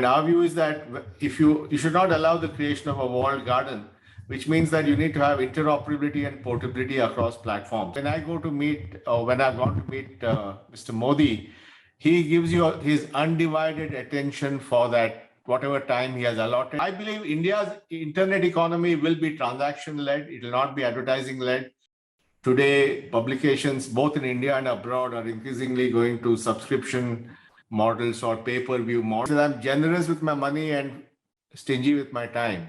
And our view is that if you should not allow the creation of a walled garden, which means that you need to have interoperability and portability across platforms. When I go to meet, or when I've gone to meet Mr. Modi, he gives you his undivided attention for that, whatever time he has allotted. I believe India's internet economy will be transaction-led. It will not be advertising-led. Today, publications both in India and abroad are increasingly going to subscription models or pay-per-view models. I'm generous with my money and stingy with my time.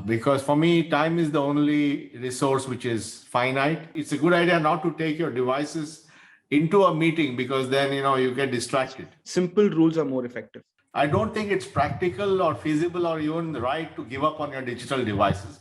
Because for me, time is the only resource which is finite. It's a good idea not to take your devices into a meeting because then, you get distracted. Simple rules are more effective. I don't think it's practical or feasible or even right to give up on your digital devices.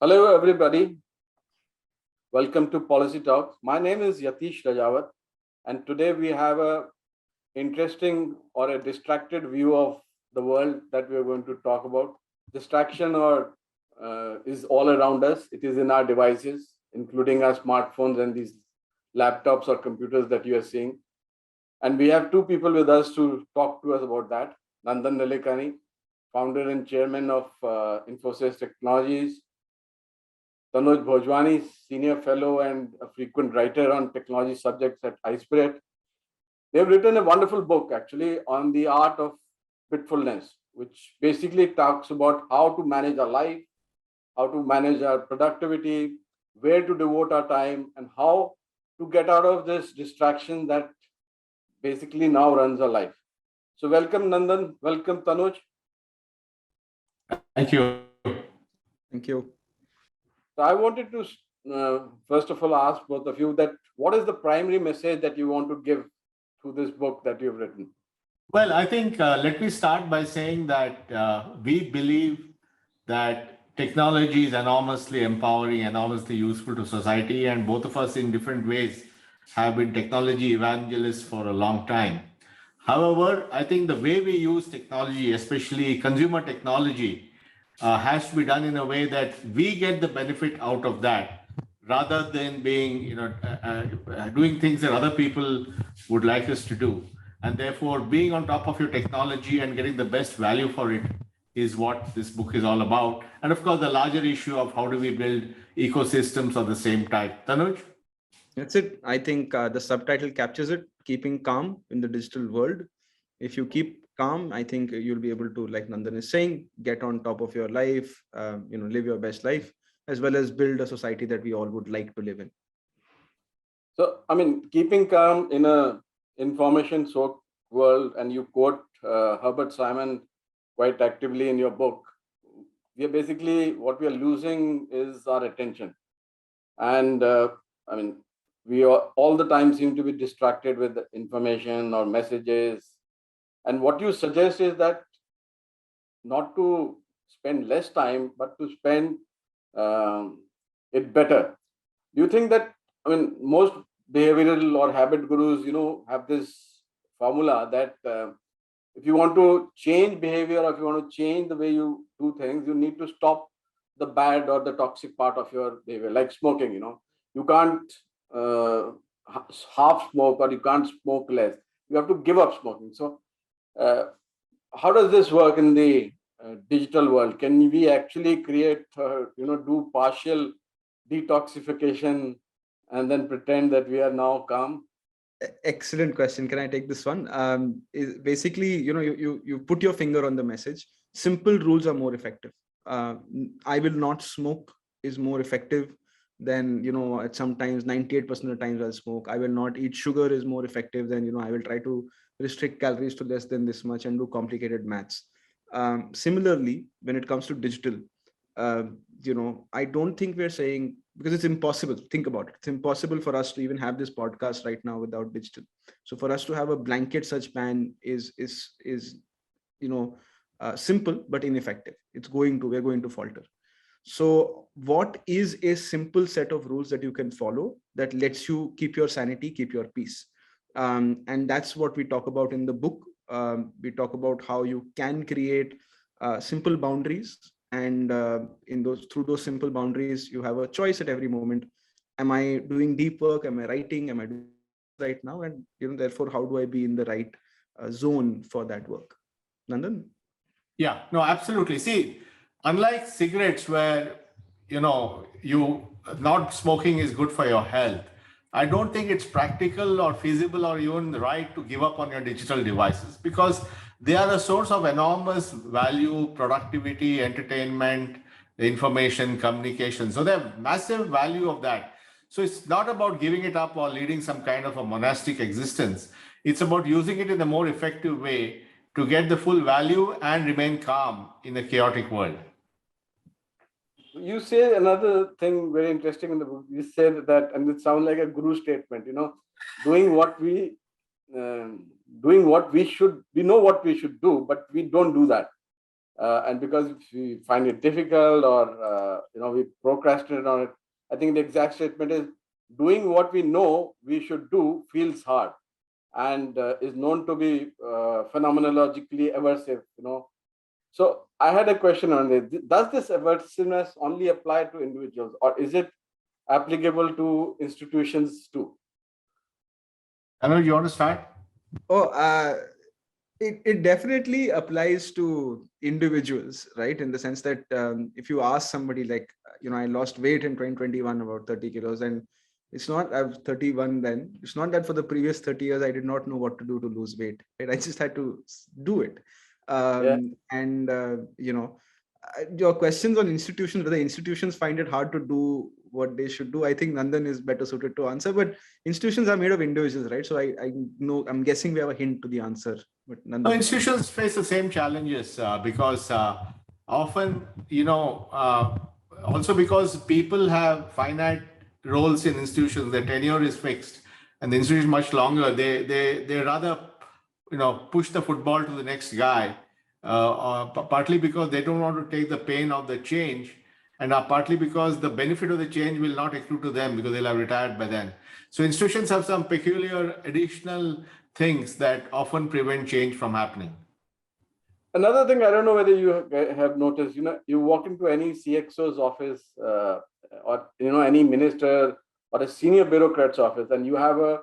Hello, everybody. Welcome to Policy Talks. My name is Yatish Rajawat, and today we have a interesting or a distracted view of the world that we are going to talk about. Distraction is all around us. It is in our devices, including our smartphones and these laptops or computers that you are seeing. And we have two people with us to talk to us about that. Nilekani, founder and chairman of Infosys Technologies. Tanuj Bhojwani, senior fellow and a frequent writer on technology subjects at iSpirit. They've written a wonderful book, actually, on the art of bitfulness, which basically talks about how to manage our life, how to manage our productivity, where to devote our time, and how to get out of this distraction that basically now runs our life. So welcome, Nandan. Welcome, Tanuj. Thank you. Thank you. So I wanted to, first of all, ask both of you that what is the primary message that you want to give through this book that you've written? Well, I think let me start by saying that we believe that technology is enormously empowering, enormously useful to society, and both of us in different ways have been technology evangelists for a long time. However, I think the way we use technology, especially consumer technology, has to be done in a way that we get the benefit out of that, rather than being, doing things that other people would like us to do. And therefore, being on top of your technology and getting the best value for it is what this book is all about. And of course, the larger issue of how do we build ecosystems of the same type. Tanuj? That's it. I think the subtitle captures it, keeping calm in the digital world. If you keep calm, I think you'll be able to, like Nandan is saying, get on top of your life, live your best life, as well as build a society that we all would like to live in. So, I mean, keeping calm in a information-soaked world, and you quote Herbert Simon quite actively in your book. We are basically, what we are losing is our attention. And we all the time seem to be distracted with information or messages. And what you suggest is that not to spend less time, but to spend it better. Do you think that, most behavioral or habit gurus, have this formula that if you want to change behavior, or if you want to change the way you do things, you need to stop the bad or the toxic part of your behavior, like smoking. You can't half smoke, or you can't smoke less. You have to give up smoking. So how does this work in the digital world? Can we actually create, do partial detoxification and then pretend that we are now calm? Excellent question. Can I take this one? Basically, you put your finger on the message. Simple rules are more effective. I will not smoke is more effective than, at sometimes 98% of the times I'll smoke. I will not eat sugar is more effective than, I will try to restrict calories to less than this much and do complicated maths. Similarly, when it comes to digital, I don't think we're saying, because it's impossible. Think about it. It's impossible for us to even have this podcast right now without digital. So for us to have a blanket such ban is simple but ineffective. We're going to falter. So what is a simple set of rules that you can follow that lets you keep your sanity, keep your peace? And that's what we talk about in the book. We talk about how you can create simple boundaries, and through those simple boundaries, you have a choice at every moment. Am I doing deep work? Am I writing? Am I doing right now? And therefore, how do I be in the right zone for that work? Nandan? Yeah, no, absolutely. See, unlike cigarettes where, not smoking is good for your health, I don't think it's practical or feasible or even right to give up on your digital devices, because they are a source of enormous value, productivity, entertainment, information, communication. So they have massive value of that. So it's not about giving it up or leading some kind of a monastic existence. It's about using it in a more effective way to get the full value and remain calm in a chaotic world. You say another thing very interesting in the book. You said that, and it sounds like a guru statement, doing what we should, we know what we should do, but we don't do that. And because we find it difficult or, we procrastinate on it. I think the exact statement is doing what we know we should do feels hard and is known to be phenomenologically aversive, So I had a question on this. Does this aversiveness only apply to individuals, or is it applicable to institutions too? Anuj, you want to start? It definitely applies to individuals, right? In the sense that if you ask somebody like, I lost weight in 2021, about 30 kilos, and it's not, I was 31 then. It's not that for the previous 30 years, I did not know what to do to lose weight, right? I just had to do it. And, your questions on institutions, whether institutions find it hard to do what they should do, I think Nandan is better suited to answer, but institutions are made of individuals, right? So I know, I'm guessing we have a hint to the answer, but Nandan. No, institutions face the same challenges because often, also because people have finite roles in institutions, their tenure is fixed and the institution is much longer. They rather, push the football to the next guy, partly because they don't want to take the pain of the change, and partly because the benefit of the change will not accrue to them because they'll have retired by then. So institutions have some peculiar additional things that often prevent change from happening. Another thing, I don't know whether you have noticed, you walk into any CXO's office or, any minister or a senior bureaucrat's office, and you have a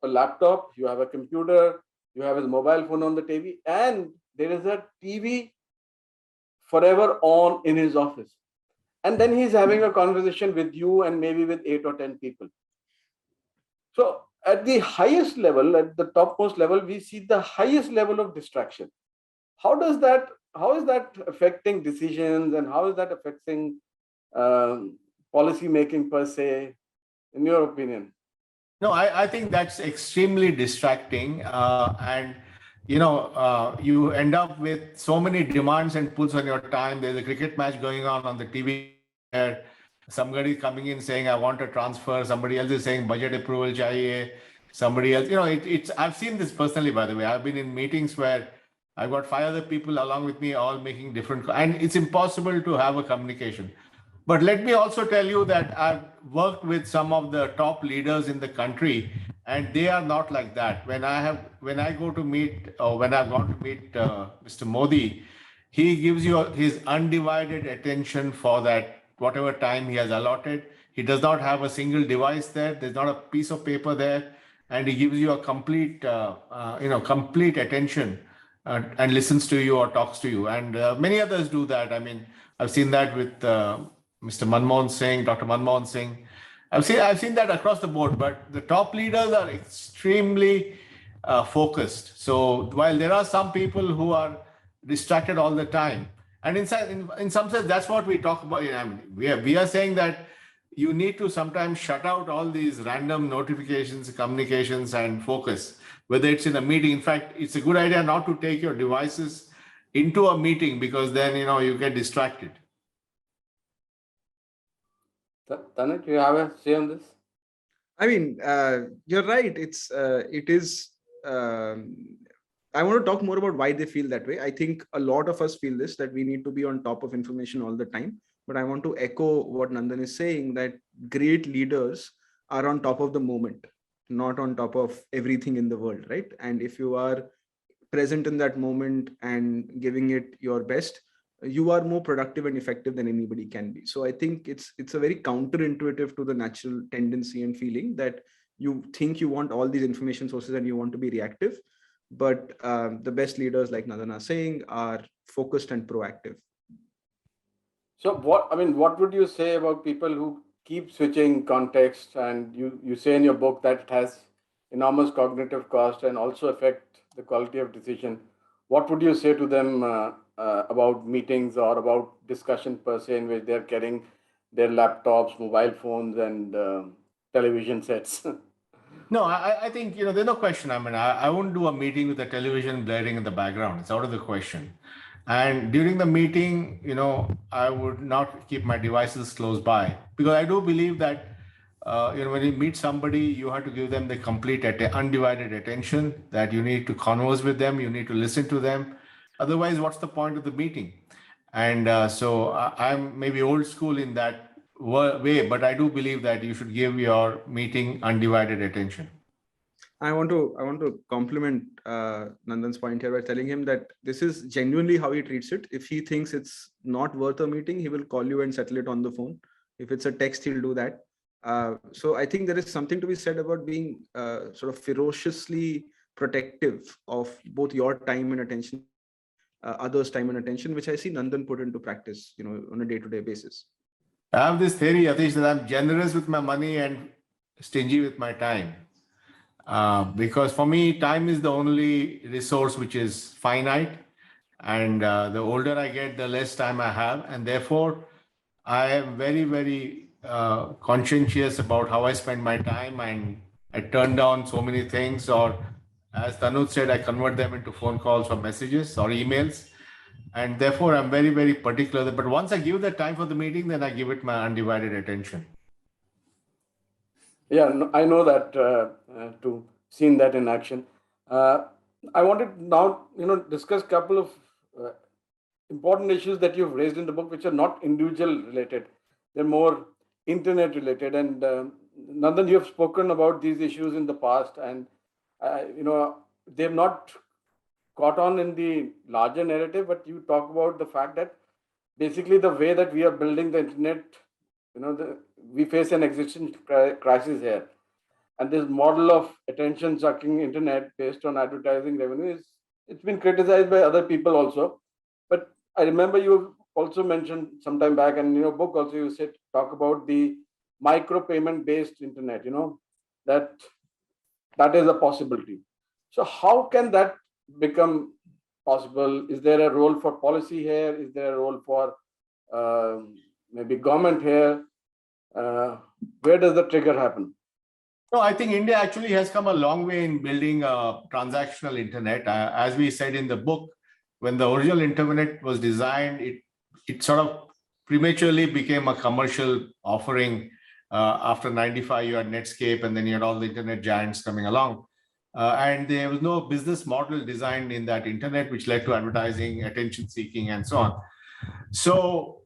laptop, you have a computer, you have his mobile phone on the TV, and there is a TV forever on in his office. And then he's having a conversation with you and maybe with 8 or 10 people. So at the highest level, at the topmost level, we see the highest level of distraction. How is that affecting decisions, and how is that affecting policy making per se, in your opinion? No, I think that's extremely distracting. And, you end up with so many demands and pulls on your time. There's a cricket match going on the TV. Somebody coming in saying, I want a transfer. Somebody else is saying budget approval chahiye. Somebody else, I've seen this personally, by the way. I've been in meetings where I've got 5 other people along with me, all making different, and it's impossible to have a communication. But let me also tell you that I've worked with some of the top leaders in the country, and they are not like that. When I've gone to meet Mr. Modi, he gives you his undivided attention for that, whatever time he has allotted. He does not have a single device there. There's not a piece of paper there, and he gives you a complete attention and listens to you or talks to you. And many others do that. I mean, I've seen that with Mr. Manmohan Singh, Dr. Manmohan Singh. I've seen that across the board, but the top leaders are extremely focused. So while there are some people who are distracted all the time, and in some sense, that's what we talk about. I mean, we are saying that you need to sometimes shut out all these random notifications, communications, and focus, whether it's in a meeting. In fact, it's a good idea not to take your devices into a meeting, because then, you get distracted. Tanuj, you have a say on this? I mean, you're right. It is I want to talk more about why they feel that way. I think a lot of us feel this, that we need to be on top of information all the time. But I want to echo what Nandan is saying, that great leaders are on top of the moment, not on top of everything in the world, right? And if you are present in that moment and giving it your best, you are more productive and effective than anybody can be. So I think it's a very counterintuitive to the natural tendency and feeling that you think you want all these information sources and you want to be reactive. But the best leaders, like Nadan are saying, are focused and proactive. So what would you say about people who keep switching context, and you say in your book that it has enormous cognitive cost and also affect the quality of decision? What would you say to them about meetings or about discussion per se, in which they're carrying their laptops, mobile phones, and television sets? No, I think, there's no question. I mean, I wouldn't do a meeting with the television blaring in the background. It's out of the question. And during the meeting, I would not keep my devices close by, because I do believe that, when you meet somebody, you have to give them the complete undivided attention, that you need to converse with them, you need to listen to them. Otherwise, what's the point of the meeting? And so I'm maybe old school in that way, but I do believe that you should give your meeting undivided attention. I want to compliment Nandan's point here by telling him that this is genuinely how he treats it. If he thinks it's not worth a meeting, he will call you and settle it on the phone. If it's a text, he'll do that. So I think there is something to be said about being sort of ferociously protective of both your time and attention, others' time and attention, which I see Nandan put into practice, on a day-to-day basis. I have this theory, Yatish, that I'm generous with my money and stingy with my time. Because for me, time is the only resource which is finite. And the older I get, the less time I have. And therefore, I am very, very conscientious about how I spend my time. And I turn down so many things, or as Tanuj said, I convert them into phone calls or messages or emails. And therefore, I'm very, very particular. But once I give the time for the meeting, then I give it my undivided attention. Yeah, I know that to seen that in action. I wanted now, discuss a couple of important issues that you've raised in the book, which are not individual related; they're more internet related. And Nandan, you have spoken about these issues in the past, and they've not caught on in the larger narrative. But you talk about the fact that basically the way that we are building the internet, we face an existential crisis here. And this model of attention sucking internet based on advertising revenue it's been criticized by other people also. But I remember you also mentioned some time back, and in your book also you said, talk about the micro payment based internet, that is a possibility. So how can that become possible? Is there a role for policy here? Is there a role for maybe government here? Where does the trigger happen? No, I think India actually has come a long way in building a transactional internet. As we said in the book, when the original internet was designed, it sort of prematurely became a commercial offering. After 95, you had Netscape, and then you had all the internet giants coming along. And there was no business model designed in that internet, which led to advertising, attention seeking, and so on. So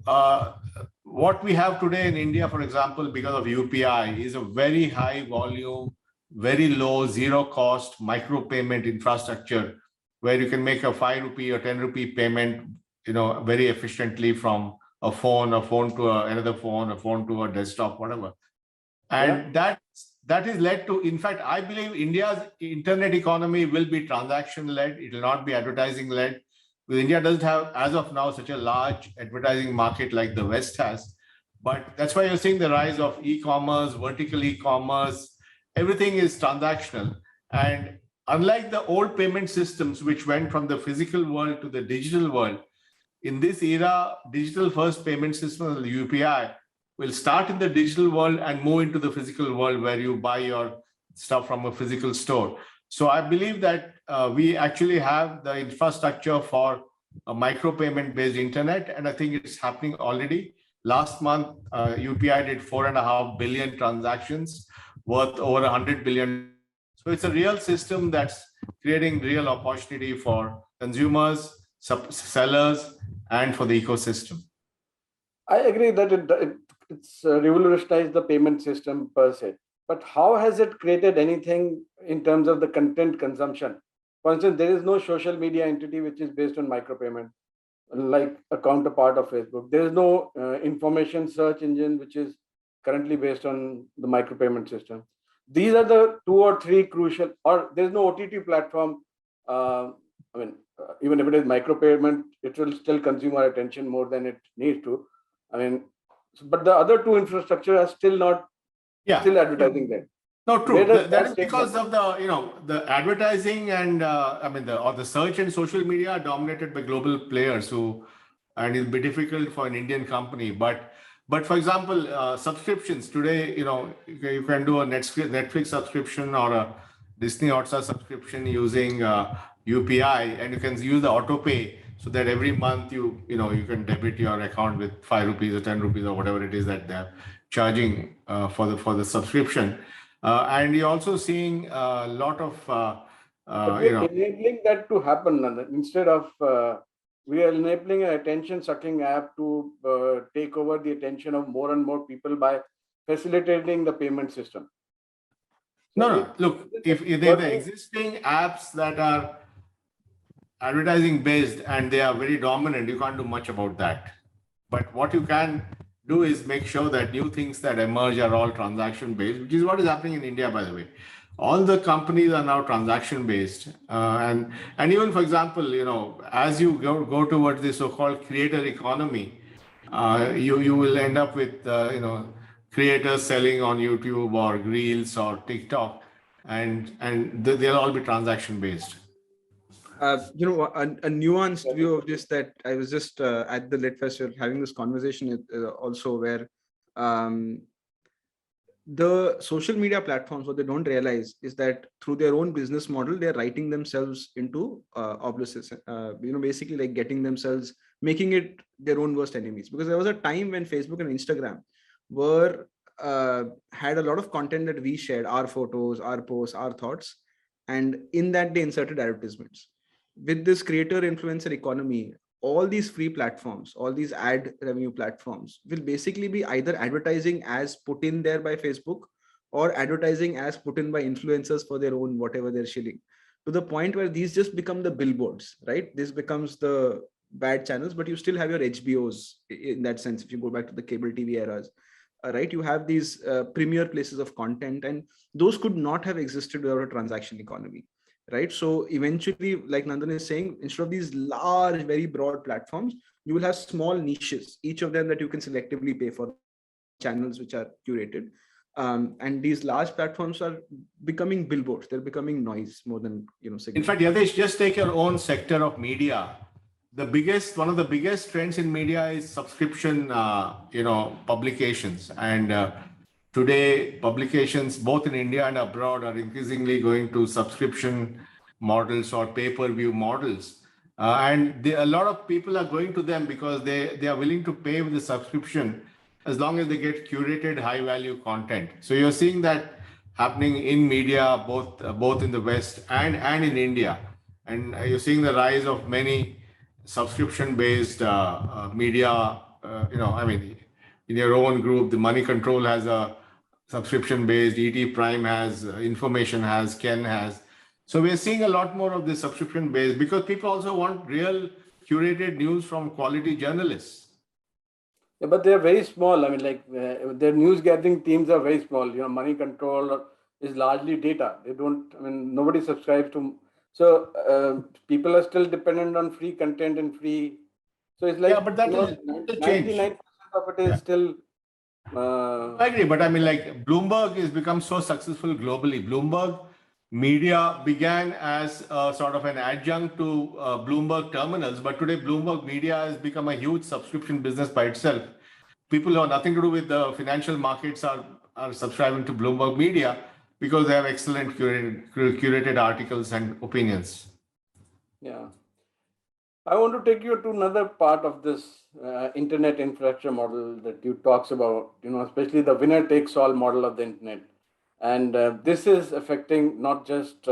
what we have today in India, for example, because of UPI, is a very high volume, very low, zero cost micro payment infrastructure, where you can make a 5 rupee or 10 rupee payment, very efficiently from a phone to another phone, a phone to a desktop, whatever. And that is led to, in fact, I believe India's internet economy will be transaction led. It will not be advertising led. Because India doesn't have, as of now, such a large advertising market like the West has. But that's why you're seeing the rise of e-commerce, vertical e-commerce. Everything is transactional. And unlike the old payment systems, which went from the physical world to the digital world, in this era, digital first payment system, the UPI, will start in the digital world and move into the physical world, where you buy your stuff from a physical store. So I believe that we actually have the infrastructure for a micropayment based internet, and I think it's happening already. Last month, UPI did 4.5 billion transactions worth over 100 billion. So it's a real system that's creating real opportunity for consumers, sellers, and for the ecosystem. I agree that it's revolutionized the payment system per se. But how has it created anything in terms of the content consumption? For instance, there is no social media entity which is based on micropayment, like a counterpart of Facebook. There is no information search engine which is currently based on the micropayment system. These are the 2 or 3 crucial, or there's no OTT platform. Even if it is micropayment, it will still consume our attention more than it needs to. But the other 2 infrastructure are still not, still advertising there. No, true. That is because of the advertising and the search and social media are dominated by global players and it'll be difficult for an Indian company. But for example, subscriptions today, you can do a Netflix subscription or a Disney Hotstar subscription using UPI, and you can use the auto pay so that every month you can debit your account with 5 rupees or 10 rupees or whatever it is that they're charging for the subscription. And you're also seeing a lot of enabling that to happen. Instead of we are enabling an attention sucking app to take over the attention of more and more people by facilitating the payment system. So look, if the existing apps that are advertising based and they are very dominant, you can't do much about that. But what you can do is make sure that new things that emerge are all transaction based, which is what is happening in India, by the way. All the companies are now transaction based, and even, for example, as you go towards the so-called creator economy, you will end up with creators selling on YouTube or Reels or TikTok, and they'll all be transaction based. A nuanced view of this that I was just at the Lit Festival having this conversation also where the social media platforms, what they don't realize is that through their own business model, they're writing themselves into obsolescence, basically like getting themselves, making it their own worst enemies. Because there was a time when Facebook and Instagram had a lot of content that we shared, our photos, our posts, our thoughts. And in that they inserted advertisements. With this creator influencer economy, all these free platforms, all these ad revenue platforms will basically be either advertising as put in there by Facebook or advertising as put in by influencers for their own, whatever they're shilling, to the point where these just become the billboards, right? This becomes the bad channels, but you still have your HBOs in that sense. If you go back to the cable TV eras, right, you have these premier places of content, and those could not have existed without a transaction economy. Right. So eventually, like Nandan is saying, instead of these large, very broad platforms, you will have small niches, each of them that you can selectively pay for, channels which are curated. And these large platforms are becoming billboards. They're becoming noise more than, signal. In fact, Yatish, just take your own sector of media. One of the biggest trends in media is subscription, publications. And today, publications both in India and abroad are increasingly going to subscription models or pay-per-view models. And a lot of people are going to them because they are willing to pay with the subscription as long as they get curated high-value content. So you're seeing that happening in media, both in the West and in India. And you're seeing the rise of many subscription-based media. In your own group, the Money Control has a subscription-based, ET Prime has, Information has, Ken has. So we're seeing a lot more of this subscription-based because people also want real curated news from quality journalists. Yeah, but they're very small. Their news gathering teams are very small. Money Control is largely data. Nobody subscribes to. So people are still dependent on free content and free. So it's like, yeah, but that will 99% of it is still. I agree, but Bloomberg has become so successful globally. Bloomberg Media began as sort of an adjunct to Bloomberg terminals, but today Bloomberg Media has become a huge subscription business by itself. People who have nothing to do with the financial markets are subscribing to Bloomberg Media because they have excellent curated articles and opinions. Yeah. I want to take you to another part of this internet infrastructure model that you talks about, especially the winner takes all model of the internet. And this is affecting not just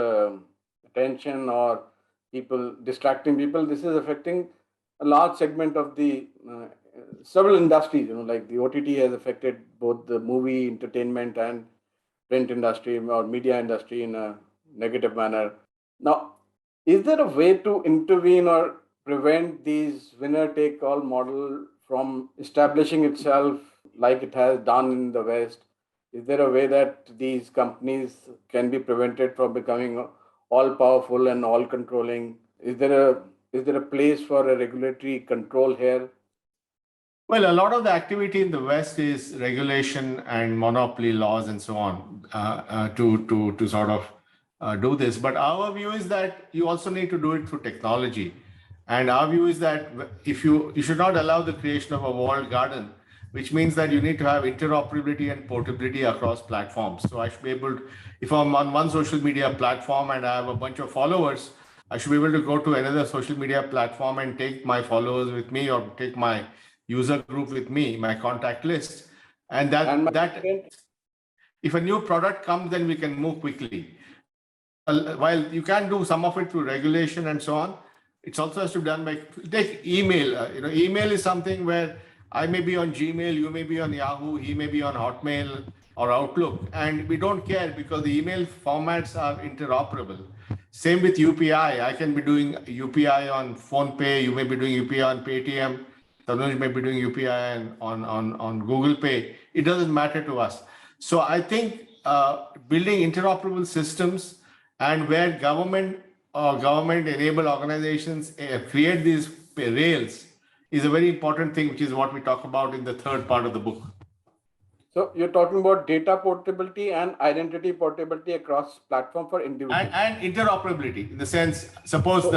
attention or people, distracting people. This is affecting a large segment of the several industries. Like the OTT has affected both the movie, entertainment, and print industry or media industry in a negative manner. Now, is there a way to intervene or prevent these winner take all model from establishing itself like it has done in the West? Is there a way that these companies can be prevented from becoming all powerful and all controlling? Is there a place for a regulatory control here? Well, a lot of the activity in the West is regulation and monopoly laws and so on to sort of do this. But our view is that you also need to do it through technology. And our view is that if you should not allow the creation of a walled garden, which means that you need to have interoperability and portability across platforms. So I should be able to, if I'm on one social media platform and I have a bunch of followers, I should be able to go to another social media platform and take my followers with me or take my user group with me, my contact list. And that if a new product comes, then we can move quickly. While you can do some of it through regulation and so on, it's also has to be done by take email. Email is something where I may be on Gmail, you may be on Yahoo, he may be on Hotmail or Outlook, and we don't care because the email formats are interoperable. Same with UPI. I can be doing UPI on PhonePe, you may be doing UPI on Paytm, Tanuj may be doing UPI on Google Pay. It doesn't matter to us. So I think building interoperable systems and where government or government-enabled organizations create these rails is a very important thing, which is what we talk about in the third part of the book. So you're talking about data portability and identity portability across platform for individuals. And interoperability in the sense, suppose who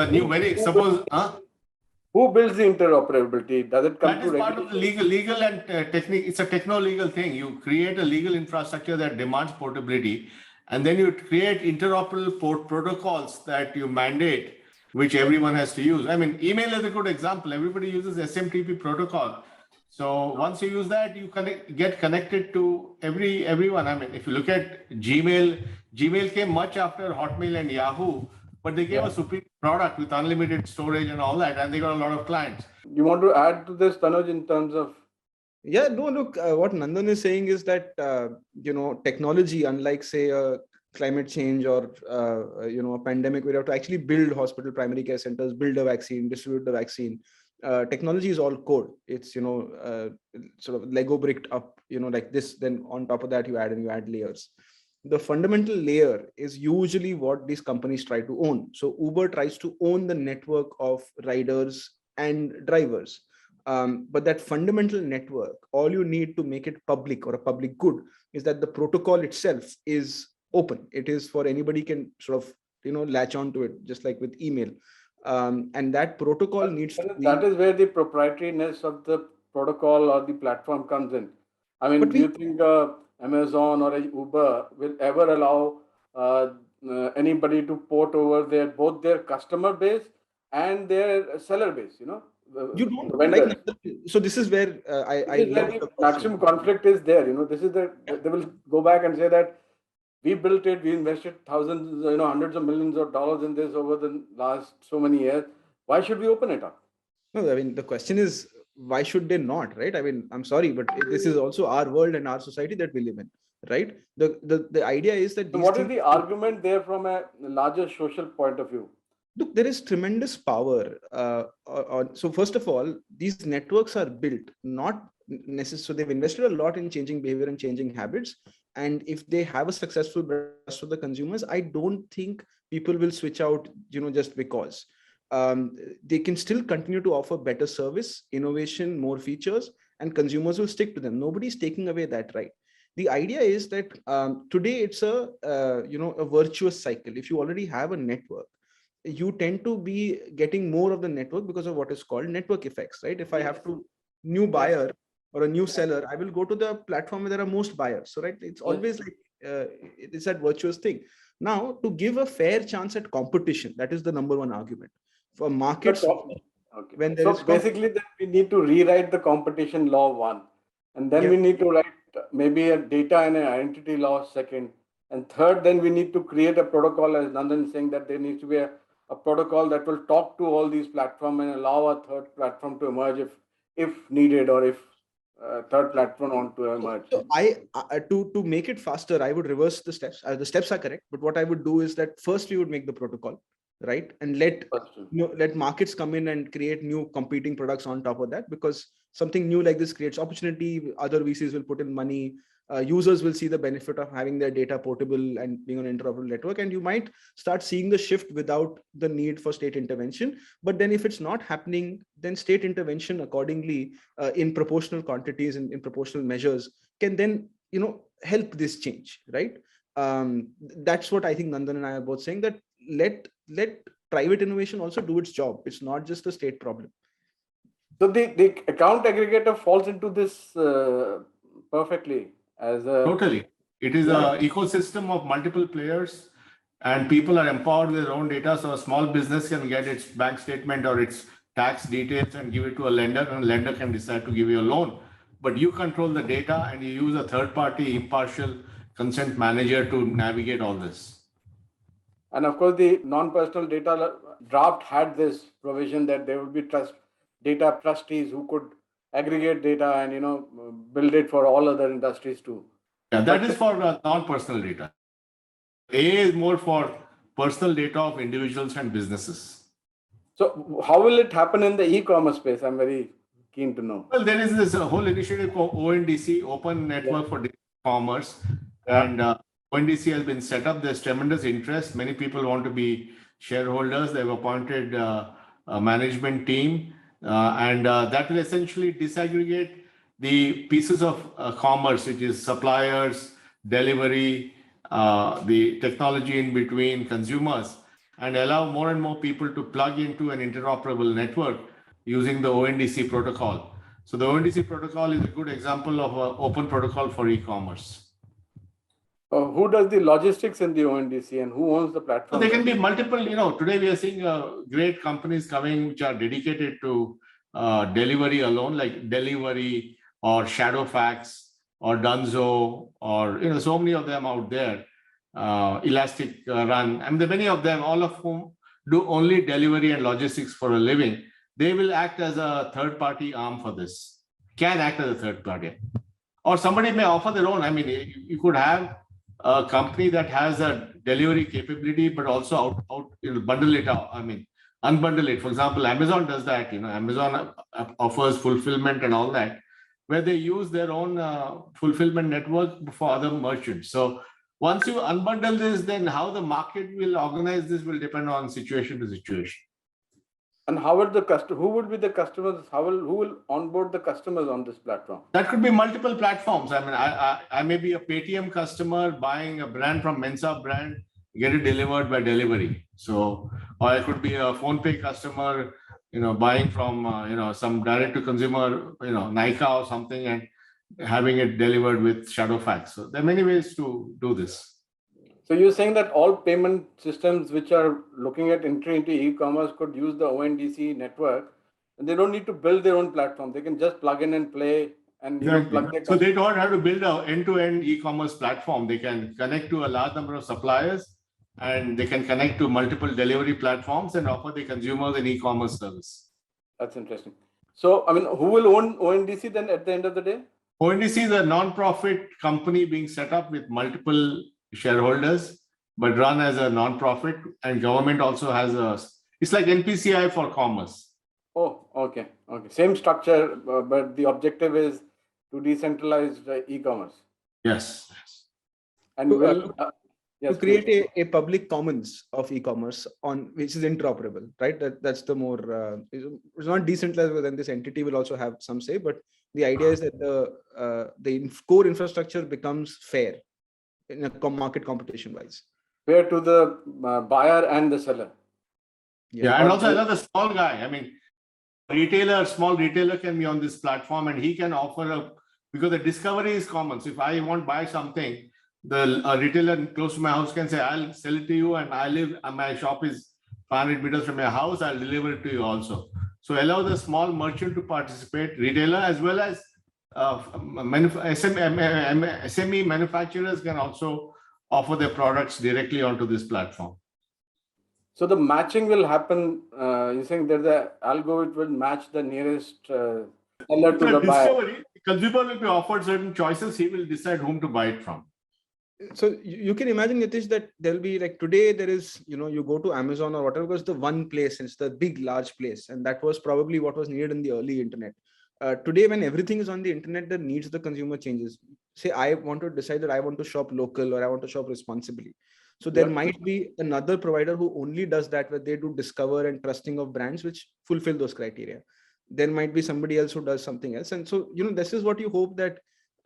builds the interoperability? Does it come that to is part of the legal and technique. It's a techno-legal thing. You create a legal infrastructure that demands portability, and then you create interoperable protocols that you mandate, which everyone has to use. I mean, email is a good example. Everybody uses SMTP protocol. So once you use that, you get connected to everyone. I mean, if you look at Gmail came much after Hotmail and Yahoo, but they gave a superior product with unlimited storage and all that, and they got a lot of clients. You want to add to this, Tanuj, in terms of? Yeah, no, look, what Nandan is saying is that, technology, unlike say climate change or, a pandemic, we have to actually build hospital primary care centers, build a vaccine, distribute the vaccine. Technology is all code. It's, sort of Lego bricked up, like this, then on top of that, you add layers. The fundamental layer is usually what these companies try to own. So Uber tries to own the network of riders and drivers. But that fundamental network, all you need to make it public or a public good is that the protocol itself is open. It is for anybody can sort of, latch onto it, just like with email. And that protocol needs to be... That is where the proprietariness of the protocol or the platform comes in. I mean, do you think Amazon or Uber will ever allow anybody to port over both their customer base and their seller base? You don't like, so this is where I love the maximum conflict is there. This is they will go back and say that we built it, we invested thousands, hundreds of millions of dollars in this over the last so many years. Why should we open it up? No, I mean, the question is, why should they not, right? I mean, I'm sorry, but this is also our world and our society that we live in, right? The idea is that... So what is the argument there from a larger social point of view? Look, there is tremendous power. So first of all, these networks are built, not necessarily, so they've invested a lot in changing behavior and changing habits. And if they have a successful trust with the consumers, I don't think people will switch out, just because. They can still continue to offer better service, innovation, more features, and consumers will stick to them. Nobody's taking away that right. The idea is that today it's a virtuous cycle. If you already have a network, you tend to be getting more of the network because of what is called network effects, right? If I have to new buyer or a new seller, I will go to the platform where there are most buyers. So, right, it's always like it's that virtuous thing. Now, to give a fair chance at competition, that is the number one argument for markets. When there is basically that we need to rewrite the competition law one, and then we need to write maybe a data and an identity law second. And third, then we need to create a protocol, as Nandan is saying, that there needs to be a protocol that will talk to all these platforms and allow a third platform to emerge if needed, or if a third platform want to emerge. So to make it faster, I would reverse the steps. The steps are correct, but what I would do is that first we would make the protocol, right, and let markets come in and create new competing products on top of that, because something new like this creates opportunity. Other VCs will put in money. Users will see the benefit of having their data portable and being on an interoperable network, and you might start seeing the shift without the need for state intervention. But then if it's not happening, then state intervention accordingly in proportional quantities and in proportional measures can then help this change, right? That's what I think Nandan and I are both saying, that let private innovation also do its job. It's not just a state problem. So the account aggregator falls into this perfectly. Totally. It is an ecosystem of multiple players, and people are empowered with their own data. So a small business can get its bank statement or its tax details and give it to a lender, and a lender can decide to give you a loan. But you control the data, and you use a third-party impartial consent manager to navigate all this. And of course, the non-personal data draft had this provision that there would be data trustees who could aggregate data and build it for all other industries too. Yeah, that is for non-personal data. A is more for personal data of individuals and businesses. So how will it happen in the e-commerce space? I'm very keen to know. Well, there is this whole initiative called ONDC, Open Network for Digital Commerce, and ONDC has been set up. There's tremendous interest. Many people want to be shareholders. They've appointed a management team. And that will essentially disaggregate the pieces of commerce, which is suppliers, delivery, the technology in between, consumers, and allow more and more people to plug into an interoperable network using the ONDC protocol. So the ONDC protocol is a good example of an open protocol for e-commerce. Who does the logistics in the ONDC, and who owns the platform? So there can be multiple, today we are seeing great companies coming which are dedicated to delivery alone, like Delivery or Shadowfax or Dunzo, or so many of them out there, Elastic Run. I mean, there are many of them, all of whom do only delivery and logistics for a living. They will act as a third-party arm for this, can act as a third party. Or somebody may offer their own. I mean, you could have a company that has a delivery capability, but also bundle it out. I mean, unbundle it. For example, Amazon does that. Amazon offers fulfillment and all that, where they use their own fulfillment network for other merchants. So once you unbundle this, then how the market will organize this will depend on situation to situation. And how would who would be the customers? Who will onboard the customers on this platform? That could be multiple platforms. I mean, I may be a Paytm customer buying a brand from Mensa brand, get it delivered by delivery. So, or I could be a PhonePe customer, buying from some direct to consumer, Nika or something, and having it delivered with Shadowfax. So there are many ways to do this. So you're saying that all payment systems which are looking at entry into e-commerce could use the ONDC network, and they don't need to build their own platform. They can just plug in and play, and plug their. So they don't have to build an end-to-end e-commerce platform. They can connect to a large number of suppliers, and they can connect to multiple delivery platforms and offer the consumers an e-commerce service. That's interesting. So, I mean, who will own ONDC then at the end of the day? ONDC is a non-profit company being set up with multiple shareholders, but run as a non-profit, and government also has it's like NPCI for commerce. Oh, okay. Same structure, but the objective is to decentralize e-commerce. Yes. And to create a public commons of e-commerce which is interoperable, right? That's the more, it's not decentralized, but then this entity will also have some say, but the idea is that the core infrastructure becomes fair in a market competition wise. Fair to the buyer and the seller. Yeah, and also another small guy. I mean, small retailer can be on this platform, and he can offer because the discovery is common. So if I want to buy something, a retailer close to my house can say, I'll sell it to you, and my shop is 500 meters from your house, I'll deliver it to you also. So allow the small merchant to participate, retailer, as well as SME manufacturers can also offer their products directly onto this platform. So the matching will happen. You're saying that the algorithm will match the nearest seller to the buyer. Discovery, consumer will be offered certain choices. He will decide whom to buy it from. So you can imagine, Yatish, that there'll be like today there is, you go to Amazon or whatever, because the one place, it's the big, large place. And that was probably what was needed in the early internet. Today, when everything is on the internet, the needs of the consumer changes. Say, I want to decide that I want to shop local or I want to shop responsibly. So there might be another provider who only does that, where they do discover and trusting of brands which fulfill those criteria. There might be somebody else who does something else. And so, this is what you hope that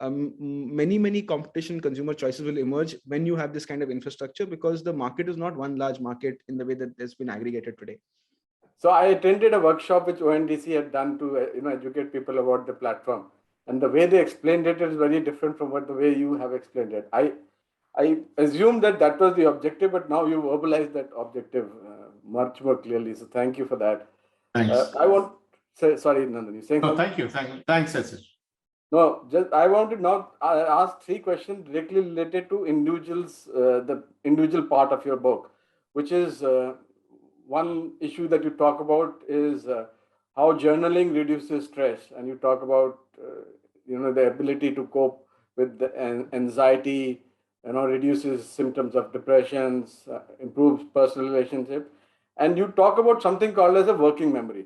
many competition consumer choices will emerge when you have this kind of infrastructure, because the market is not one large market in the way that has been aggregated today. So I attended a workshop which ONDC had done to educate people about the platform, and the way they explained it is very different from the way you have explained it. I assumed that was the objective, but now you verbalized that objective much more clearly. So thank you for that. Thanks. I want say sorry, Nandan, you saying something? Thank you. Thanks, Yatish. No, just I want to now ask 3 questions directly related to individuals, the individual part of your book, which is one issue that you talk about is how journaling reduces stress, and you talk about the ability to cope with the anxiety, reduces symptoms of depressions, improves personal relationship, and you talk about something called as a working memory.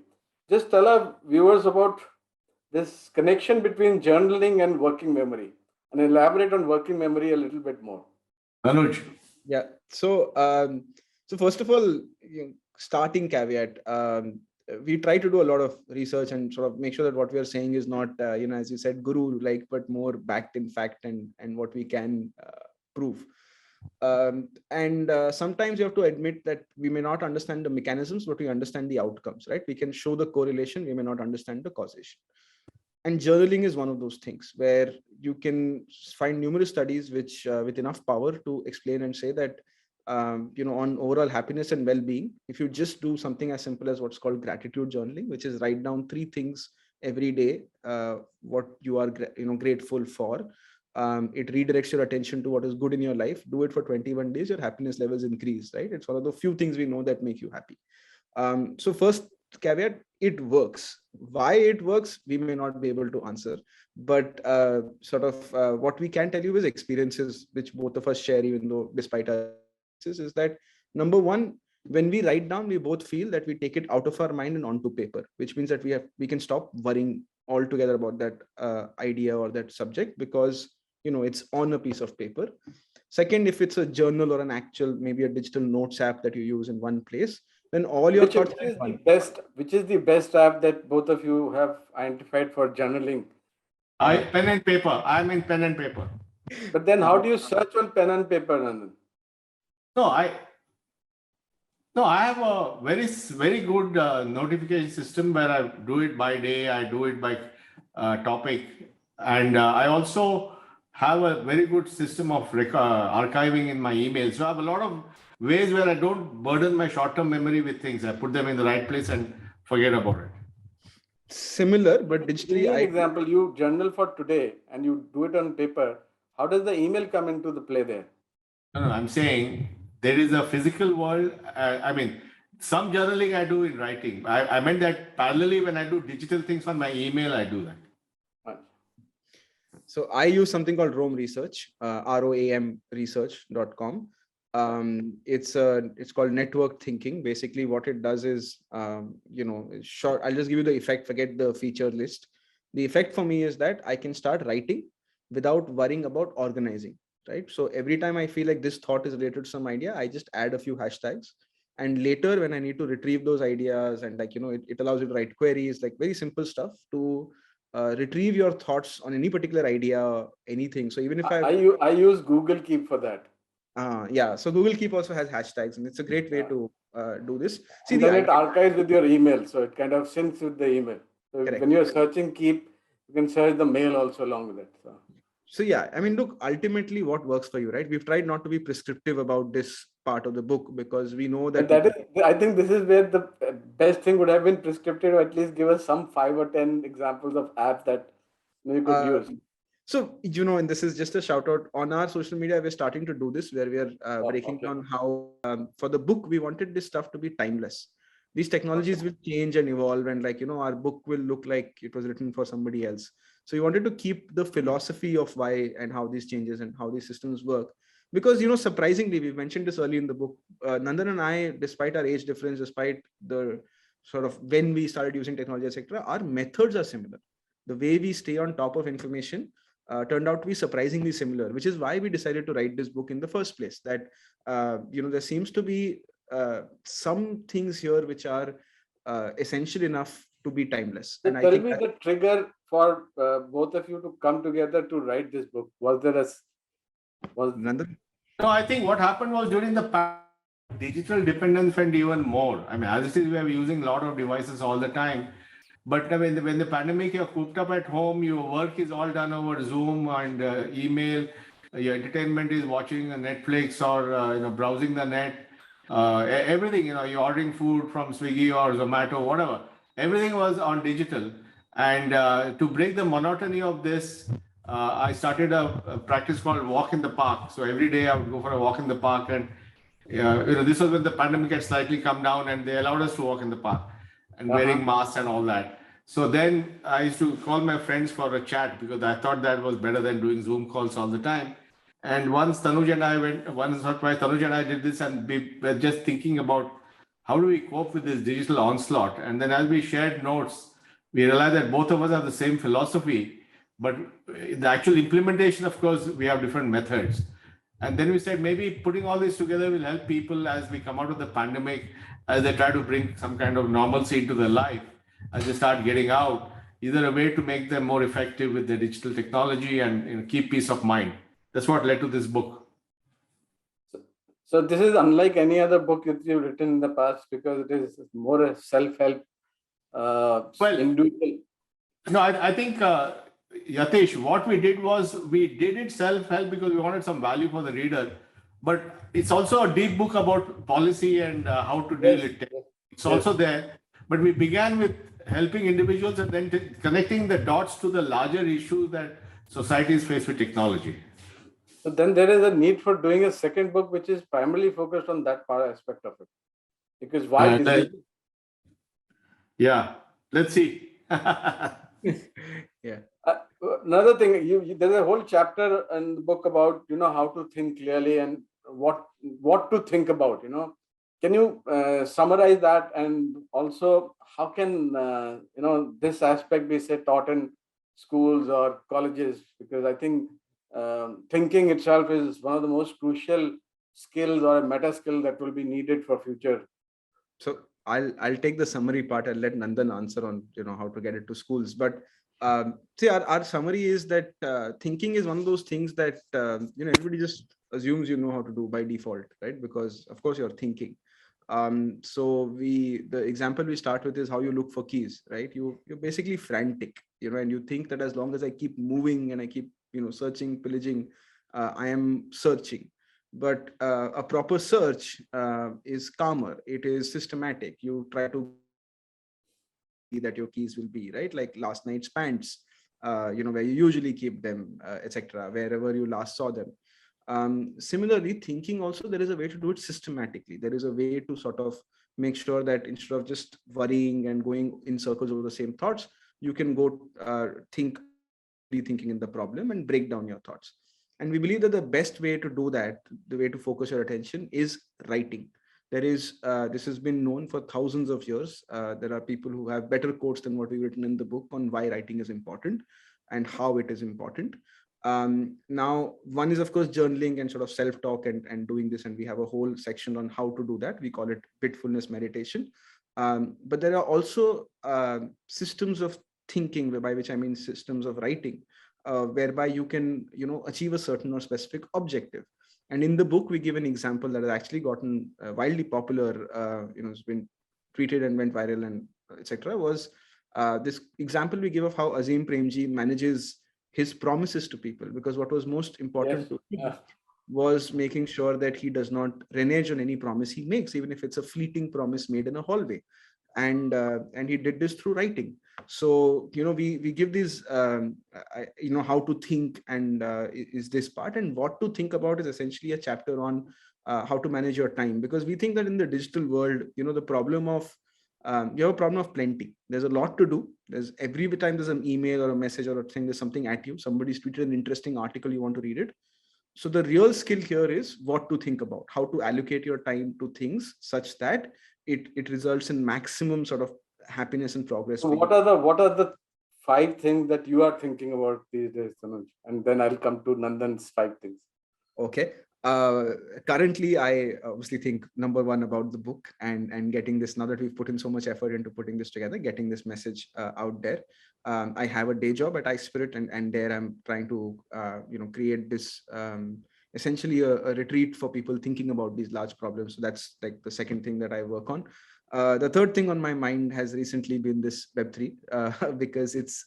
Just tell our viewers about this connection between journaling and working memory, and elaborate on working memory a little bit more. Anuj. Yeah. So first of all, starting caveat, we try to do a lot of research and sort of make sure that what we are saying is not, as you said, guru-like, but more backed in fact and what we can prove. And sometimes you have to admit that we may not understand the mechanisms, but we understand the outcomes, right? We can show the correlation, we may not understand the causation. And journaling is one of those things where you can find numerous studies which with enough power to explain and say that on overall happiness and well-being, if you just do something as simple as what's called gratitude journaling, which is write down 3 things every day, what you are grateful for. It redirects your attention to what is good in your life. Do it for 21 days, your happiness levels increase, right? It's one of the few things we know that make you happy. So first caveat, it works. Why it works, we may not be able to answer, but what we can tell you is experiences which both of us share, even though despite our is that number one, when we write down, we both feel that we take it out of our mind and onto paper, which means that we can stop worrying altogether about that idea or that subject, because it's on a piece of paper. Second, if it's a journal or an actual, maybe a digital notes app that you use in one place, then all your thoughts. Which is the best app that both of you have identified for journaling? Pen and paper. I'm in pen and paper. But then how do you search on pen and paper, Nandan? No, I have a very good notification system where I do it by day, I do it by topic, and I also have a very good system of archiving in my email. So I have a lot of ways where I don't burden my short-term memory with things. I put them in the right place and forget about it. Similar, but digitally. Give me an example. You journal for today and you do it on paper. How does the email come into the play there? No, I'm saying there is a physical world. Some journaling I do in writing. I meant that parallelly, when I do digital things on my email, I do that. Right. So I use something called Roam Research, ROAM it's called network thinking. Basically, what it does is, short. I'll just give you the effect. Forget the feature list. The effect for me is that I can start writing without worrying about organizing. Right. So every time I feel like this thought is related to some idea, I just add a few hashtags. And later, when I need to retrieve those ideas, and it allows you to write queries, like very simple stuff to retrieve your thoughts on any particular idea, anything. So even if I use Google Keep for that. Yeah, so Google Keep also has hashtags, and it's a great way to do this. See, then it archives with your email, so it kind of syncs with the email. So when you're searching Keep, you can search the mail also along with it. So yeah, look, ultimately what works for you, right? We've tried not to be prescriptive about this part of the book, because we know that. I think this is where the best thing would have been prescriptive, or at least give us some 5 or 10 examples of apps that you could use. So, and this is just a shout out on our social media. We're starting to do this where we are breaking Okay. down how, for the book, we wanted this stuff to be timeless. These technologies Okay. will change and evolve, and our book will look like it was written for somebody else. So we wanted to keep the philosophy of why and how these changes and how these systems work. Because, surprisingly, we mentioned this early in the book, Nandan and I, despite our age difference, despite the sort of when we started using technology, etc., our methods are similar. The way we stay on top of information turned out to be surprisingly similar, which is why we decided to write this book in the first place. That there seems to be some things here which are essential enough to be timeless. So And I tell think me that, the trigger for both of you to come together to write this book. Was there was Nandan, No, I think what happened was during the digital dependence went even more. I mean, as it is, we are using a lot of devices all the time. But when the pandemic, you're cooped up at home, your work is all done over Zoom and email. Your entertainment is watching Netflix or browsing the net. Everything, you're ordering food from Swiggy or Zomato, whatever. Everything was on digital. And to break the monotony of this, I started a practice called walk in the park. So every day I would go for a walk in the park, and this was when the pandemic had slightly come down, and they allowed us to walk in the park and wearing masks and all that. So then I used to call my friends for a chat because I thought that was better than doing Zoom calls all the time. And once or twice, Tanuj and I did this, and we were just thinking about how do we cope with this digital onslaught. And then as we shared notes, we realized that both of us have the same philosophy, but the actual implementation, of course, we have different methods. And then we said maybe putting all this together will help people as we come out of the pandemic, as they try to bring some kind of normalcy into their life, as they start getting out, either a way to make them more effective with the digital technology and keep peace of mind. That's what led to this book. so this is unlike any other book that you've written in the past because it is more a self-help Well, individual. no, I think, Yatish, what we did was we did it self-help because we wanted some value for the reader. But it's also a deep book about policy and how to deal Yes, with it. yes, It's yes. also there. But we began with helping individuals and then connecting the dots to the larger issues that society is faced with technology. So then there is a need for doing a second book which is primarily focused on that part aspect of it. Because why disease? Yeah, let's see. yeah. Another thing, there's a whole chapter in the book about how to think clearly and what to think about. Can you summarize that, and also how can this aspect be say taught in schools or colleges? Because I think thinking itself is one of the most crucial skills or a meta skill that will be needed for future. So I'll take the summary part. I'll let Nandan answer on how to get it to schools. But see, our summary is that thinking is one of those things that everybody just assumes how to do by default, right? Because of course you're thinking. So the example we start with is how you look for keys, right? You're basically frantic, and you think that as long as I keep moving and I keep searching, pillaging, I am searching. But a proper search is calmer. It is systematic. You try to see that your keys will be right, like last night's pants, where you usually keep them, etc., wherever you last saw them. Similarly, thinking also, there is a way to do it systematically. There is a way to sort of make sure that instead of just worrying and going in circles over the same thoughts, you can go think, rethinking in the problem and break down your thoughts. And we believe that the best way to do that, the way to focus your attention, is writing. There is this has been known for thousands of years. There are people who have better quotes than what we've written in the book on why writing is important and how it is important. Now, one is of course journaling and sort of self-talk and doing this, and we have a whole section on how to do that. We call it Bitfulness meditation. But there are also systems of thinking, by which I mean systems of writing, whereby you can achieve a certain or specific objective. And in the book we give an example that has actually gotten wildly popular, it's been tweeted and went viral and etc. Was this example we give of how Azim Premji manages his promises to people, because what was most important to him was making sure that he does not renege on any promise he makes, even if it's a fleeting promise made in a hallway. and he did this through writing. So we give these how to think, and is this part, and what to think about is essentially a chapter on how to manage your time, because we think that in the digital world, the problem of you have a problem of plenty. There's a lot to do. There's every time there's an email or a message or a thing, there's something at you. Somebody's tweeted an interesting article, you want to read it. So the real skill here is what to think about, how to allocate your time to things such that it results in maximum sort of happiness and progress. So what are the 5 things that you are thinking about these days, Tanuj? And then I'll come to Nandan's 5 things. Okay. Currently, I obviously think number one about the book and getting this, now that we've put in so much effort into putting this together, getting this message out there. I have a day job at iSpirit, and there I'm trying to create this essentially a retreat for people thinking about these large problems. So that's like the second thing that I work on. The third thing on my mind has recently been this Web3, because it's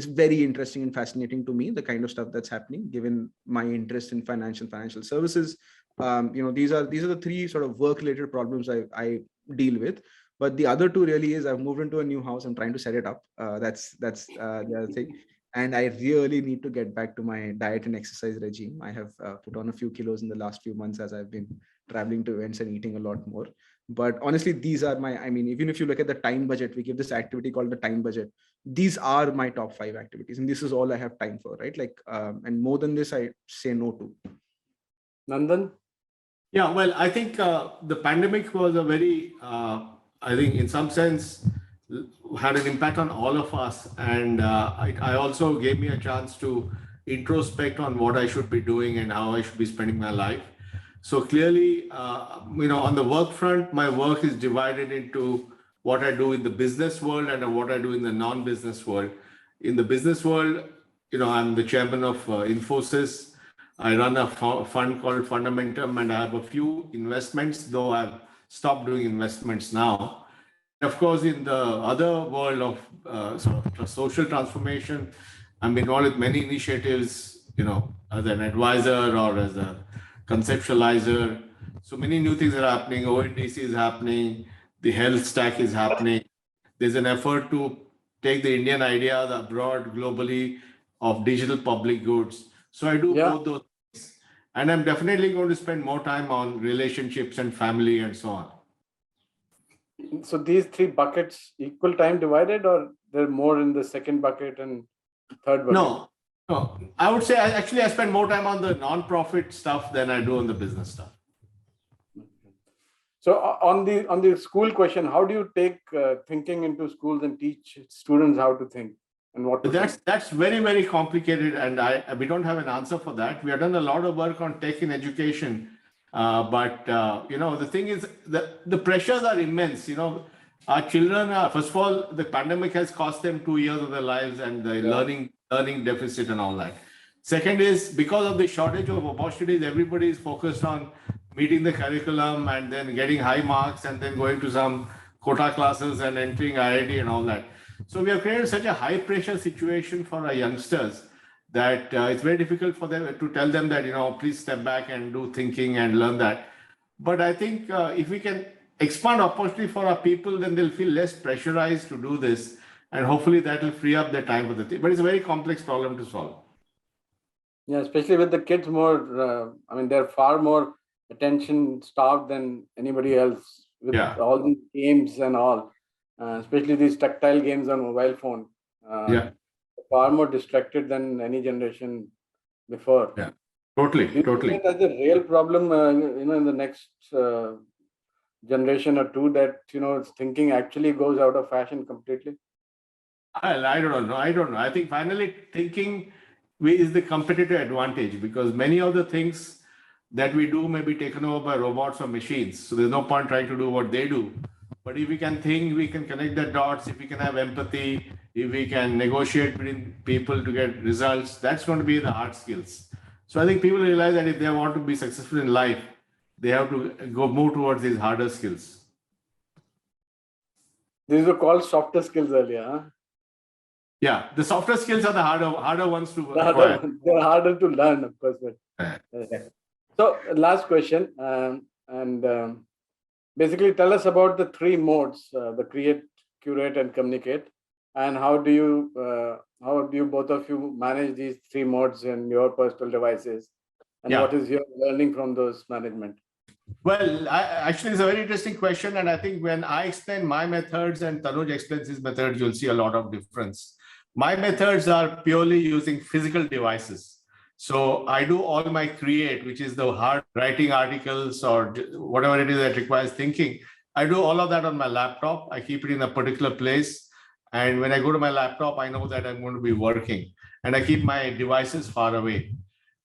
very interesting and fascinating to me, the kind of stuff that's happening, given my interest in financial services. These are the 3 sort of work-related problems I deal with. But the other 2 really is I've moved into a new house. I'm trying to set it up. That's the other thing. And I really need to get back to my diet and exercise regime. I have put on a few kilos in the last few months as I've been traveling to events and eating a lot more. But honestly, these are even if you look at the time budget, we give this activity called the time budget. These are my top 5 activities, and this is all I have time for, right? And more than this, I say no to. Nandan? Yeah, well, I think the pandemic was a very, I think in some sense, had an impact on all of us. And I also gave me a chance to introspect on what I should be doing and how I should be spending my life. So clearly, on the work front, my work is divided into what I do in the business world and what I do in the non-business world. In the business world, I'm the chairman of Infosys. I run a fund called Fundamentum, and I have a few investments, though I've stopped doing investments now. Of course, in the other world of sort of social transformation, I'm involved with many initiatives, as an advisor or as a conceptualizer. So many new things are happening. ONDC is happening. The health stack is happening. There's an effort to take the Indian ideas abroad globally of digital public goods. So I do both those things. And I'm definitely going to spend more time on relationships and family and so on. So these 3 buckets, equal time divided, or they're more in the second bucket and third bucket? No, I would say I spend more time on the non-profit stuff than I do on the business stuff. So on the school question, how do you take thinking into schools and teach students how to think and what to think? That's very, very complicated, and we don't have an answer for that. We have done a lot of work on tech in education, but the thing is that the pressures are immense. Our children are, first of all, the pandemic has cost them 2 years of their lives and the learning deficit and all that. Second is, because of the shortage of opportunities, everybody is focused on meeting the curriculum and then getting high marks and then going to some quota classes and entering IIT and all that. So we have created such a high pressure situation for our youngsters that it's very difficult for them to tell them that, please step back and do thinking and learn that. But I think if we can expand opportunity for our people, then they'll feel less pressurized to do this. And hopefully that will free up their time for the thing. But it's a very complex problem to solve. Yeah, especially with the kids more, they're far more attention starved than anybody else with all these games and all, especially these tactile games on mobile phone. Far more distracted than any generation before. Yeah, totally. Do you think that's a real problem, in the next generation or 2 that, thinking actually goes out of fashion completely? I don't know. I think finally thinking is the competitive advantage, because many of the things that we do may be taken over by robots or machines. So there's no point trying to do what they do. But if we can think, we can connect the dots, if we can have empathy, if we can negotiate between people to get results, that's going to be the hard skills. So I think people realize that if they want to be successful in life, they have to move towards these harder skills. These were called softer skills earlier, huh? Yeah, the softer skills are the harder ones to acquire. They're harder to learn, of course. But, so last question, basically tell us about the three modes: the create, curate, and communicate. And how do you both of you manage these three modes in your personal devices? And Yeah. what is your learning from those management? Well, actually, it's a very interesting question. And I think when I explain my methods and Tanuj explains his methods, you'll see a lot of difference. My methods are purely using physical devices. So I do all my create, which is the hard writing articles or whatever it is that requires thinking. I do all of that on my laptop. I keep it in a particular place. And when I go to my laptop, I know that I'm going to be working. And I keep my devices far away.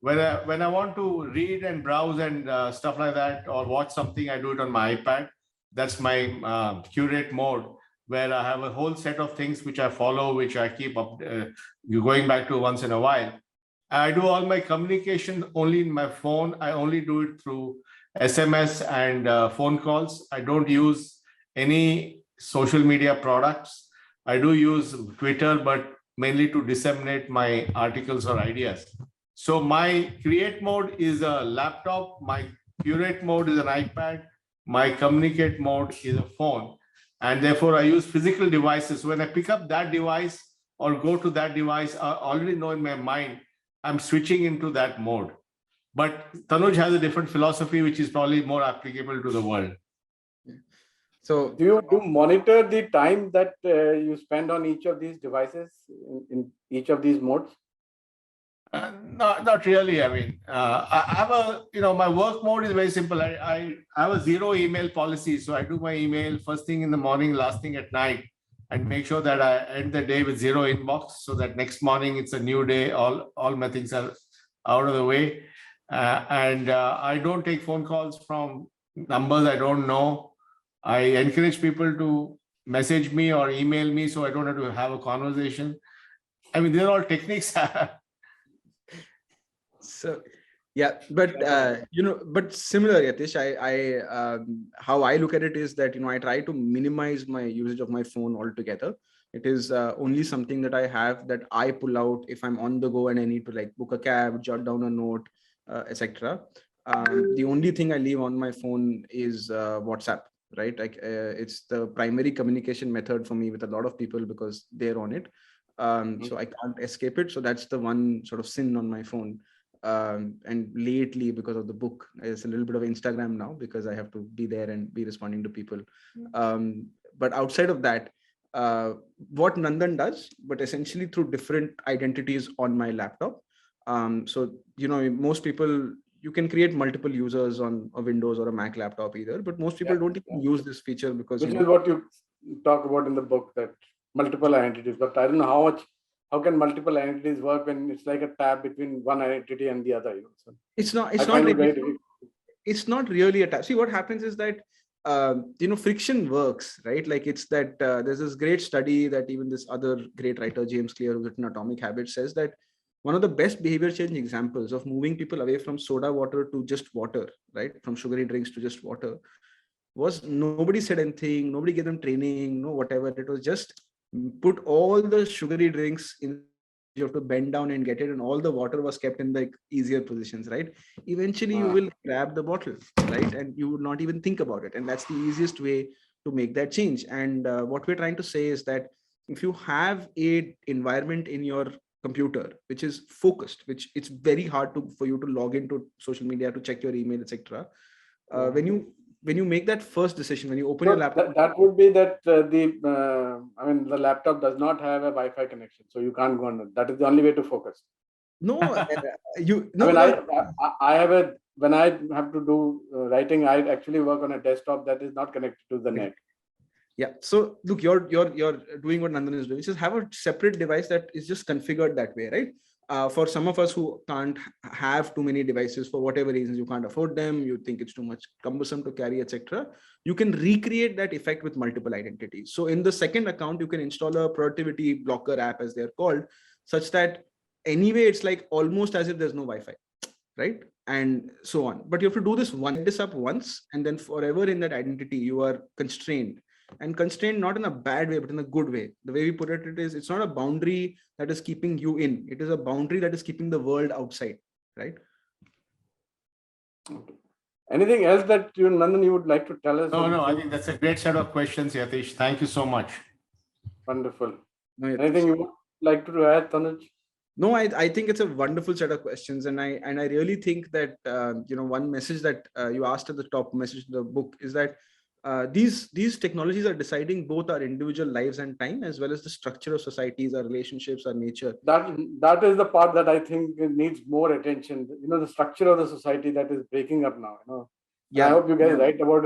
When I want to read and browse and stuff like that, or watch something, I do it on my iPad. That's my curate mode, where I have a whole set of things which I follow, which I keep up, going back to once in a while. I do all my communication only in my phone. I only do it through SMS and phone calls. I don't use any social media products. I do use Twitter, but mainly to disseminate my articles or ideas. So my create mode is a laptop, my curate mode is an iPad, my communicate mode is a phone. And therefore I use physical devices. When I pick up that device or go to that device, I already know in my mind, I'm switching into that mode. But Tanuj has a different philosophy, which is probably more applicable to the world. So Do you monitor the time that you spend on each of these devices in each of these modes? Not really. I mean, I have my work mode is very simple. I have a zero email policy. So I do my email first thing in the morning, last thing at night, and make sure that I end the day with zero inbox so that next morning it's a new day. All my things are out of the way. And I don't take phone calls from numbers I don't know. I encourage people to message me or email me so I don't have to have a conversation. I mean, these are all techniques. So yeah, but but similar, Yatish, how I look at it is that I try to minimize my usage of my phone altogether. It is only something that I have that I pull out if I'm on the go and I need to like book a cab, jot down a note, etc. The only thing I leave on my phone is WhatsApp, right? Like it's the primary communication method for me with a lot of people because they're on it. So I can't escape it. So that's the one sort of sin on my phone. And lately, because of the book, it's a little bit of Instagram now because I have to be there and be responding to people. But outside of that, what Nandan does, but essentially through different identities on my laptop. So most people, you can create multiple users on a Windows or a Mac laptop either, but most people don't even use this feature because which is what you talk about in the book, that multiple identities. But I don't know how can multiple identities work when it's like a tab between one identity and the other? So it's not really a tab. See, what happens is that friction works, right? Like it's that there's this great study that even this other great writer James Clear, who's written Atomic Habits, says that one of the best behavior change examples of moving people away from soda water to just water, right, from sugary drinks to just water, was nobody said anything, nobody gave them training, no whatever. It was just put all the sugary drinks in, you have to bend down and get it, and all the water was kept in like easier positions, right? Eventually you will grab the bottle, right, and you would not even think about it. And that's the easiest way to make that change. And what we're trying to say is that if you have a environment in your computer which is focused, which it's very hard for you to log into social media to check your email, etc. When you make that first decision, when you open your laptop, that would be that the laptop does not have a Wi-Fi connection, so you can't go on it. That is the only way to focus. I have when I have to do writing, I actually work on a desktop that is not connected to the net. Yeah. So look, you're doing what Nandan is doing. Just have a separate device that is just configured that way, right? For some of us who can't have too many devices for whatever reasons, you can't afford them, you think it's too much cumbersome to carry, etc. You can recreate that effect with multiple identities. So in the second account, you can install a productivity blocker app, as they're called, such that anyway, it's like almost as if there's no Wi-Fi, right? And so on. But you have to do this up once, and then forever in that identity, you are constrained. And constrained not in a bad way, but in a good way. The way we put it is, it's not a boundary that is keeping you in. It is a boundary that is keeping the world outside, right? Anything else that you, Nandan, you would like to tell us? No, I think that's a great set of questions, Yatish. Thank you so much. Wonderful. No, Yatish. Anything you would like to add, Tanuj? No, I think it's a wonderful set of questions, and I really think that one message that you asked at the top, message of the book, is that these technologies are deciding both our individual lives and time, as well as the structure of societies, our relationships, our nature. That is the part that I think needs more attention. The structure of the society that is breaking up now. Yeah. I hope you guys write about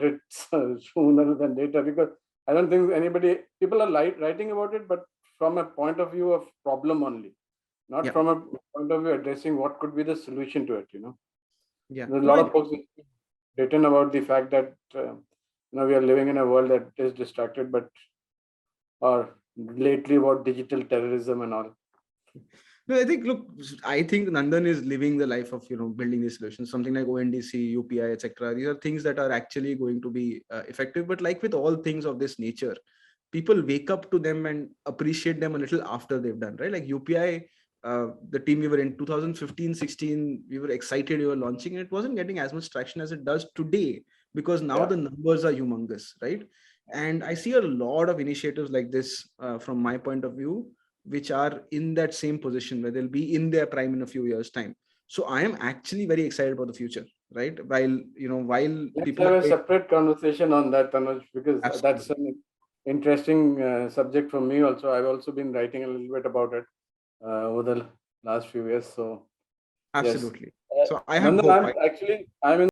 it sooner than later, because I don't think people are writing about it, but from a point of view of problem only, not from a point of view addressing what could be the solution to it. Yeah. There's a lot of books written about the fact that we are living in a world that is distracted, or lately about digital terrorism and all. No, I think Nandan is living the life of building these solutions, something like ONDC, UPI, etc. These are things that are actually going to be effective. But like with all things of this nature, people wake up to them and appreciate them a little after they've done, right? Like UPI, the team we were in 2015-16, we were excited, we were launching, and it wasn't getting as much traction as it does today, because now the numbers are humongous, right? And I see a lot of initiatives like this from my point of view, which are in that same position where they'll be in their prime in a few years' time. So I am actually very excited about the future, right? While Let's people have a separate conversation on that, Tanuj, because that's an interesting subject for me also. I've also been writing a little bit about it over the last few years. So absolutely. Yes. So I have Nandan, hope. I'm in